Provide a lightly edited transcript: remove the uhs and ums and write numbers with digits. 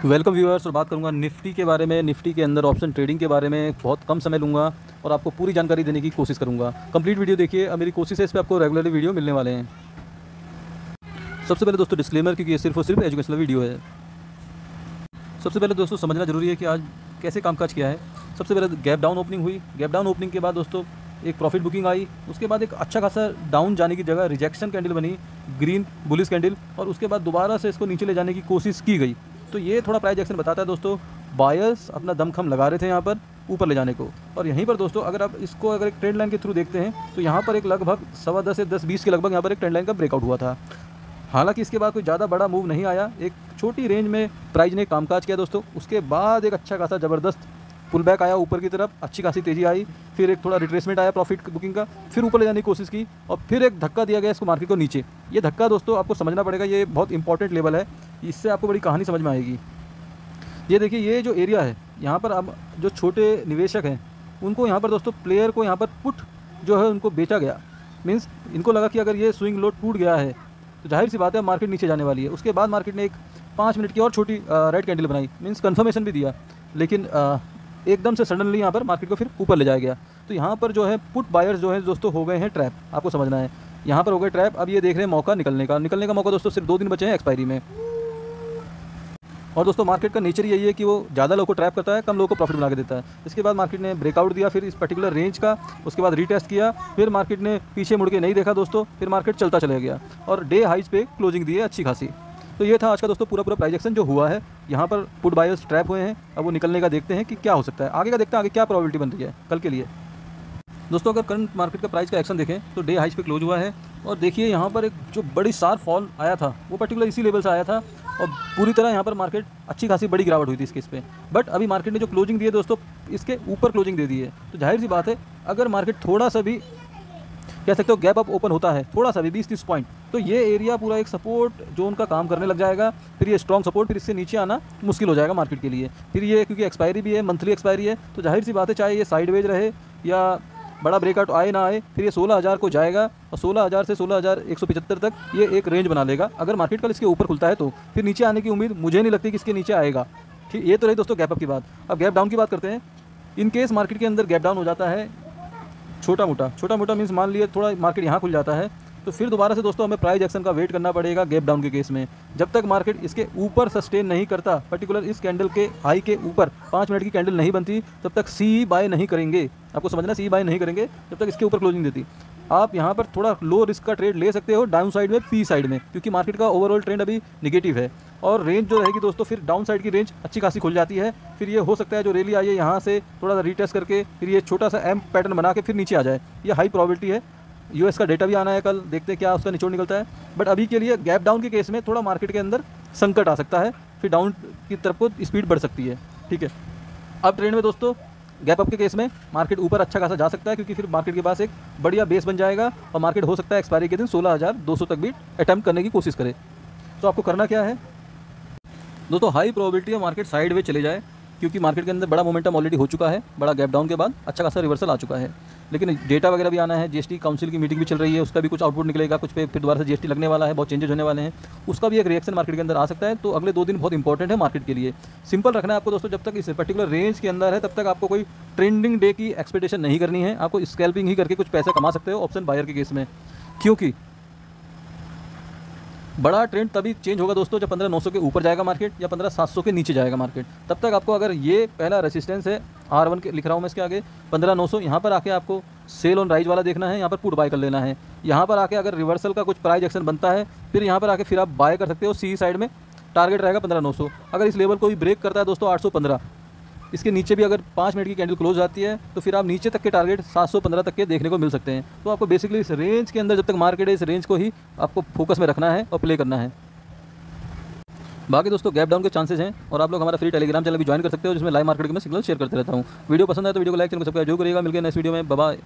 Welcome viewers. और बात करूंगा निफ्टी के बारे में। निफ्टी के अंदर ऑप्शन ट्रेडिंग के बारे में बहुत कम समय लूंगा और आपको पूरी जानकारी देने की कोशिश करूंगा। कंप्लीट वीडियो देखिए। अब मेरी कोशिश है इस पर आपको रेगुलरली वीडियो मिलने वाले हैं। सबसे पहले दोस्तों डिस्क्लेमर, क्योंकि ये सिर्फ और सिर्फ एजुकेशनल वीडियो है। सबसे पहले दोस्तों समझना जरूरी है कि आज कैसे कामकाज किया है। सबसे पहले गैप डाउन ओपनिंग हुई। गैप डाउन ओपनिंग के बाद दोस्तों एक प्रॉफिट बुकिंग आई। उसके बाद एक अच्छा खासा डाउन जाने की जगह रिजेक्शन कैंडल बनी, ग्रीन बुलिश कैंडल, और उसके बाद दोबारा से इसको नीचे ले जाने की कोशिश की गई। तो ये थोड़ा प्राइस एक्शन बताता है दोस्तों, बायर्स अपना दमखम लगा रहे थे यहाँ पर ऊपर ले जाने को। और यहीं पर दोस्तों अगर आप इसको अगर एक ट्रेंड लाइन के थ्रू देखते हैं तो यहाँ पर एक लगभग 10:15 से 10:20 के लगभग यहाँ पर एक ट्रेंड लाइन का ब्रेकआउट हुआ था। हालांकि इसके बाद कोई ज़्यादा बड़ा मूव नहीं आया, एक छोटी रेंज में प्राइस ने कामकाज किया दोस्तों। उसके बाद एक अच्छा खासा ज़बरदस्त पुल बैक आया ऊपर की तरफ, अच्छी खासी तेज़ी आई, फिर एक थोड़ा रिट्रेसमेंट आया प्रॉफिट बुकिंग का, फिर ऊपर ले जाने की कोशिश की और फिर एक धक्का दिया गया इसको मार्केट को नीचे। ये धक्का दोस्तों आपको समझना पड़ेगा, ये बहुत इंपॉर्टेंट लेवल है, इससे आपको बड़ी कहानी समझ में आएगी। ये देखिए, ये जो एरिया है यहाँ पर अब जो छोटे निवेशक हैं उनको यहाँ पर दोस्तों प्लेयर को यहाँ पर पुट जो है उनको बेचा गया। मीन्स इनको लगा कि अगर ये स्विंग लो टूट गया है तो जाहिर सी बात है मार्केट नीचे जाने वाली है। उसके बाद मार्केट ने एक 5 मिनट की और छोटी रेड कैंडल बनाई, मीन्स कन्फर्मेशन भी दिया, लेकिन एकदम से सडनली यहाँ पर मार्केट को फिर ऊपर ले जाया गया। तो यहाँ पर जो है पुट बायर्स जो है दोस्तों हो गए हैं ट्रैप, आपको समझना है। यहाँ पर हो गए ट्रैप। अब ये देख रहे हैं मौका निकलने का मौका दोस्तों, सिर्फ 2 दिन बचे हैं एक्सपायरी में। और दोस्तों मार्केट का नेचर यही है कि वो ज़्यादा लोगों को ट्रैप करता है, कम लोगों को प्रॉफिट बना के देता है। इसके बाद मार्केट ने ब्रेकआउट दिया फिर इस पर्टिकुलर रेंज का, उसके बाद रीटेस्ट किया, फिर मार्केट ने पीछे मुड़ के नहीं देखा दोस्तों, फिर मार्केट चलता चला गया और डे हाइज पे क्लोजिंग दी है अच्छी खासी। तो ये था आज का दोस्तों पूरा प्राइस एक्शन जो हुआ है। यहाँ पर पुट बायर्स ट्रैप हुए हैं, अब वो निकलने का देखते हैं कि क्या हो सकता है। आगे का देखते हैं आगे क्या प्रोबेबिलिटी बन रही है कल के लिए। दोस्तों अगर करंट मार्केट का प्राइस का एक्शन देखें तो डे हाइज पे क्लोज हुआ है और देखिए यहाँ पर एक जो बड़ी शार्प फॉल आया था वो पर्टिकुलर इसी लेवल से आया था और पूरी तरह यहाँ पर मार्केट अच्छी खासी बड़ी गिरावट हुई थी इसके इस पे। बट अभी मार्केट ने जो क्लोजिंग दी है दोस्तों इसके ऊपर क्लोजिंग दे दी है। तो जाहिर सी बात है अगर मार्केट थोड़ा सा भी कह सकते हो गैप अप ओपन होता है, थोड़ा सा भी 20-30 पॉइंट, तो ये एरिया पूरा एक सपोर्ट जोन का काम करने लग जाएगा। फिर ये स्ट्रॉन्ग सपोर्ट, फिर इससे नीचे आना मुश्किल हो जाएगा मार्केट के लिए। फिर ये क्योंकि एक्सपायरी भी है, मंथली एक्सपायरी है, तो जाहिर सी बात है चाहे ये साइडवेज रहे या बड़ा ब्रेकआउट आए ना आए, फिर ये 16,000 को जाएगा और 16,000 से 16,175 तक ये एक रेंज बना लेगा। अगर मार्केट कल इसके ऊपर खुलता है तो फिर नीचे आने की उम्मीद मुझे नहीं लगती कि इसके नीचे आएगा। ठीक, ये तो रही दोस्तों गैप अप की बात। अब गैप डाउन की बात करते हैं। इन केस मार्केट के अंदर गैप डाउन हो जाता है छोटा मोटा मीन्स मान लिए थोड़ा मार्केट यहाँ खुल जाता है, तो फिर दोबारा से दोस्तों हमें प्राइस एक्शन का वेट करना पड़ेगा गैप डाउन के केस में। जब तक मार्केट इसके ऊपर सस्टेन नहीं करता, पर्टिकुलर इस कैंडल के हाई के ऊपर 5 मिनट की कैंडल नहीं बनती, तब तक सी बाय नहीं करेंगे। आपको समझना, सी बाय नहीं करेंगे जब तक इसके ऊपर क्लोजिंग देती। आप यहाँ पर थोड़ा लो रिस्क का ट्रेड ले सकते हो डाउन साइड में, पी साइड में, क्योंकि मार्केट का ओवरऑल ट्रेंड अभी निगेटिव है और रेंज जो रहेगी दोस्तों फिर डाउन साइड की रेंज अच्छी खासी खुल जाती है। फिर ये हो सकता है जो रैली आई है यहाँ से थोड़ा सा रीटेस्ट करके फिर ये छोटा सा एम पैटर्न बना के फिर नीचे आ जाए, ये हाई प्रोबेबिलिटी है। यूएस का डेटा भी आना है कल, देखते हैं क्या उसका निचोड़ निकलता है। बट अभी के लिए गैप डाउन के केस में थोड़ा मार्केट के अंदर संकट आ सकता है, फिर डाउन की तरफ को स्पीड बढ़ सकती है। ठीक है, अब ट्रेंड में दोस्तों गैप अप के केस में मार्केट ऊपर अच्छा खासा जा सकता है, क्योंकि फिर मार्केट के पास एक बढ़िया बेस बन जाएगा और मार्केट हो सकता है एक्सपायरी के दिन 16,200 तक भी अटैम्प्ट करने की कोशिश करे। तो आपको करना क्या है दोस्तों, हाई प्रोबेबिलिटी है मार्केट साइड वे चले जाए, क्योंकि मार्केट के अंदर बड़ा मोमेंटम ऑलरेडी हो चुका है, बड़ा गैप डाउन के बाद अच्छा खासा रिवर्सल आ चुका है। लेकिन डेटा वगैरह भी आना है, जीएसटी काउंसिल की मीटिंग भी चल रही है, उसका भी कुछ आउटपुट निकलेगा, कुछ पे फिर दोबारा से जीएसटी लगने वाला है, बहुत चेंजेस होने वाले हैं, उसका भी एक रिएक्शन मार्केट के अंदर आ सकता है। तो अगले 2 दिन बहुत इंपॉर्टेंट है मार्केट के लिए। सिंपल रखना है आपको दोस्तों, जब तक इस पर्टिकुलर रेंज के अंदर है तब तक आपको कोई ट्रेंडिंग डे की एक्सपेक्टेशन नहीं करनी है। आपको स्कैल्पिंग ही करके कुछ पैसे कमा सकते हो ऑप्शन बायर के केस में, क्योंकि बड़ा ट्रेंड तभी चेंज होगा दोस्तों जब 15,900 के ऊपर जाएगा मार्केट या 15,700 के नीचे जाएगा मार्केट। तब तक आपको अगर ये पहला रेसिस्टेंस है R1 के लिख रहा हूँ मैं, इसके आगे 15,900, यहाँ पर आके आपको सेल ऑन राइज वाला देखना है, यहाँ पर पुट बाय कर लेना है। यहाँ पर आके अगर रिवर्सल का कुछ प्राइस एक्शन बनता है फिर यहाँ पर आके फिर आप बाय कर सकते हो। सी साइड में टारगेट रहेगा 15,900। अगर इस लेवल को भी ब्रेक करता है दोस्तों 815, इसके नीचे भी अगर 5 मिनट की कैंडल क्लोज आती है तो फिर आप नीचे तक के टारगेट 715 तक के देखने को मिल सकते हैं। तो आपको बेसिकली इस रेंज के अंदर जब तक मार्केट है इस रेंज को ही आपको फोकस में रखना है और प्ले करना है। बाकी दोस्तों गैप डाउन के चांसेस हैं और आप लोग हमारा फ्री टेलीग्राम चैनल भी ज्वाइन कर सकते हो, जिसमें लाइव मार्केट के मैं सिग्नल शेयर करते रहता हूँ। वीडियो पसंद है तो वीडियो को लाइक, चैनल को सब्सक्राइब जरूर करिएगा। मिलकर नेक्स्ट वीडियो में, बाय बाय।